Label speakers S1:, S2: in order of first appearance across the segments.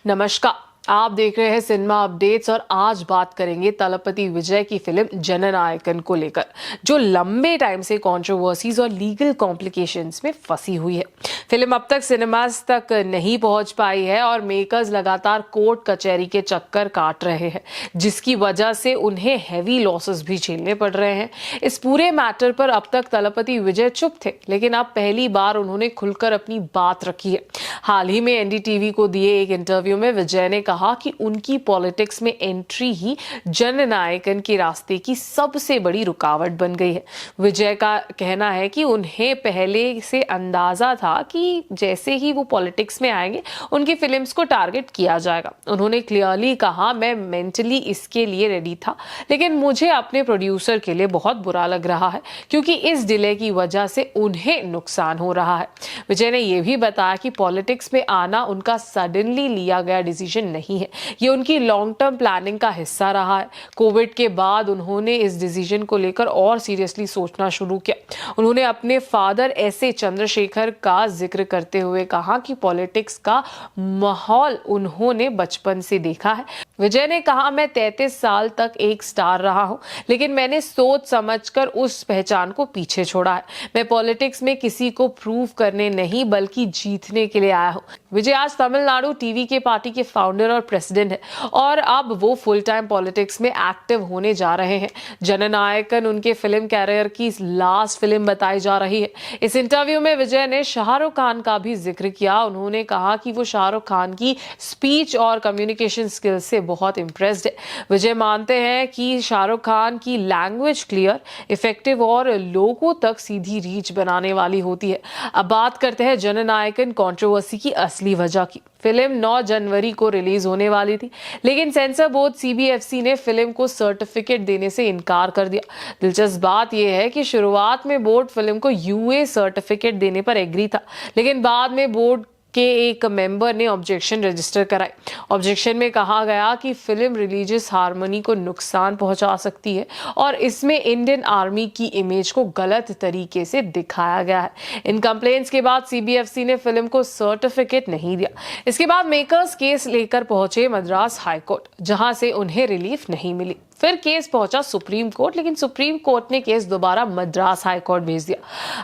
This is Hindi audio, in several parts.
S1: नमस्कार, आप देख रहे हैं सिनेमा अपडेट्स और आज बात करेंगे तलपति विजय की फिल्म जननायकन को लेकर, जो लंबे टाइम से कंट्रोवर्सीज और लीगल कॉम्प्लिकेशंस में फंसी हुई है। फिल्म अब तक सिनेमास तक नहीं पहुंच पाई है और मेकर्स लगातार कोर्ट कचहरी के चक्कर काट रहे हैं, जिसकी वजह से उन्हें हैवी लॉसेस भी झेलने पड़ रहे हैं। इस पूरे मैटर पर अब तक तलपति विजय चुप थे, लेकिन अब पहली बार उन्होंने खुलकर अपनी बात रखी है। हाल ही में एनडीटीवी को दिए एक इंटरव्यू में विजय ने कहा कि उनकी पॉलिटिक्स में एंट्री ही जननायकन के रास्ते की सबसे बड़ी रुकावट बन गई है। विजय का कहना है कि उन्हें पहले से अंदाजा था कि जैसे ही वो पॉलिटिक्स में आएंगे उनकी फिल्म्स को टारगेट किया जाएगा। उन्होंने क्लियरली कहा, मैं मेंटली इसके लिए रेडी था, लेकिन मुझे अपने प्रोड्यूसर के लिए बहुत बुरा लग रहा है क्योंकि इस डिले की वजह से उन्हें नुकसान हो रहा है। विजय ने यह भी बताया कि पॉलिटिक्स में आना उनका सडनली लिया गया डिसीजन नहीं है, ये उनकी लॉन्ग टर्म प्लानिंग का हिस्सा रहा है। कोविड के बाद उन्होंने इस डिसीजन को लेकर और सीरियसली सोचना शुरू किया। उन्होंने अपने फादर एस.ए. चंद्रशेखर का जिक्र करते हुए कहा कि पॉलिटिक्स का माहौल उन्होंने बचपन से देखा है। विजय ने कहा, मैं 33 साल तक एक स्टार रहा हूं, लेकिन मैंने सोच समझकर उस पहचान को पीछे छोड़ा है। मैं पॉलिटिक्स में किसी को प्रूव करने नहीं बल्कि जीतने के लिए आया हूं। विजय आज तमिलनाडु टीवी के पार्टी के फाउंडर और प्रेसिडेंट है और अब वो फुल टाइम पॉलिटिक्स में एक्टिव होने जा रहे हैं। जननायकन उनके फिल्म कैरियर की लास्ट फिल्म बताई जा रही है। इस इंटरव्यू में विजय ने शाहरुख खान का भी जिक्र किया। उन्होंने कहा कि वो शाहरुख खान की स्पीच और कम्युनिकेशन स्किल्स से बहुत इम्प्रेस्ड है। विजय मानते हैं कि शाहरुख खान की लैंग्वेज क्लियर, इफेक्टिव और लोगों तक सीधी रीच बनाने वाली होती है। अब बात करते हैं जननायकन कंट्रोवर्सी की असली वजह की। फिल्म 9 जनवरी को रिलीज होने वाली थी, लेकिन सेंसर बोर्ड सीबीएफसी ने फिल्म को सर्टिफिकेट देने से इनकार कर दिया। दिलचस्प बात यह है कि शुरुआत में बोर्ड फिल्म को यूए सर्टिफिकेट देने पर एग्री था, लेकिन बाद में बोर्ड के एक मेंबर ने ऑब्जेक्शन रजिस्टर कराई। ऑब्जेक्शन में कहा गया कि फिल्म रिलीजियस हार्मनी को नुकसान पहुंचा सकती है और इसमें इंडियन आर्मी की इमेज को गलत तरीके से दिखाया गया है। इन कंप्लेंट्स के बाद सीबीएफसी ने फिल्म को सर्टिफिकेट नहीं दिया। इसके बाद मेकर्स केस लेकर पहुंचे मद्रास हाई कोर्ट, जहां से उन्हें रिलीफ नहीं मिली। फिर केस पहुंचा सुप्रीम कोर्ट, लेकिन सुप्रीम कोर्ट ने केस दोबारा मद्रास हाई कोर्ट भेज दिया।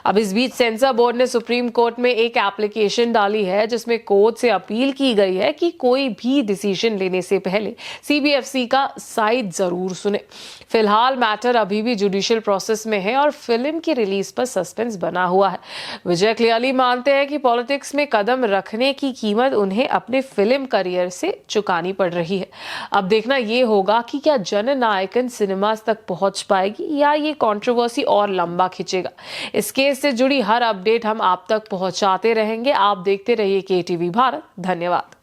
S1: अब इस बीच सेंसर बोर्ड ने सुप्रीम कोर्ट में एक एप्लीकेशन डाली है, जिसमें कोर्ट से अपील की गई है कि कोई भी डिसीजन लेने से पहले सीबीएफसी का साइड जरूर सुने। फिलहाल मैटर अभी भी जुडिशियल प्रोसेस में है और फिल्म की रिलीज पर सस्पेंस बना हुआ है। विजय क्लियरली मानते हैं कि पॉलिटिक्स में कदम रखने की कीमत उन्हें अपने फिल्म करियर से चुकानी पड़ रही है। अब देखना यह होगा कि क्या जननायकन सिनेमास तक पहुंच पाएगी या ये कंट्रोवर्सी और लंबा खिंचेगा। इस केस से जुड़ी हर अपडेट हम आप तक पहुंचाते रहेंगे। आप देखते रहिए केटीवी भारत। धन्यवाद।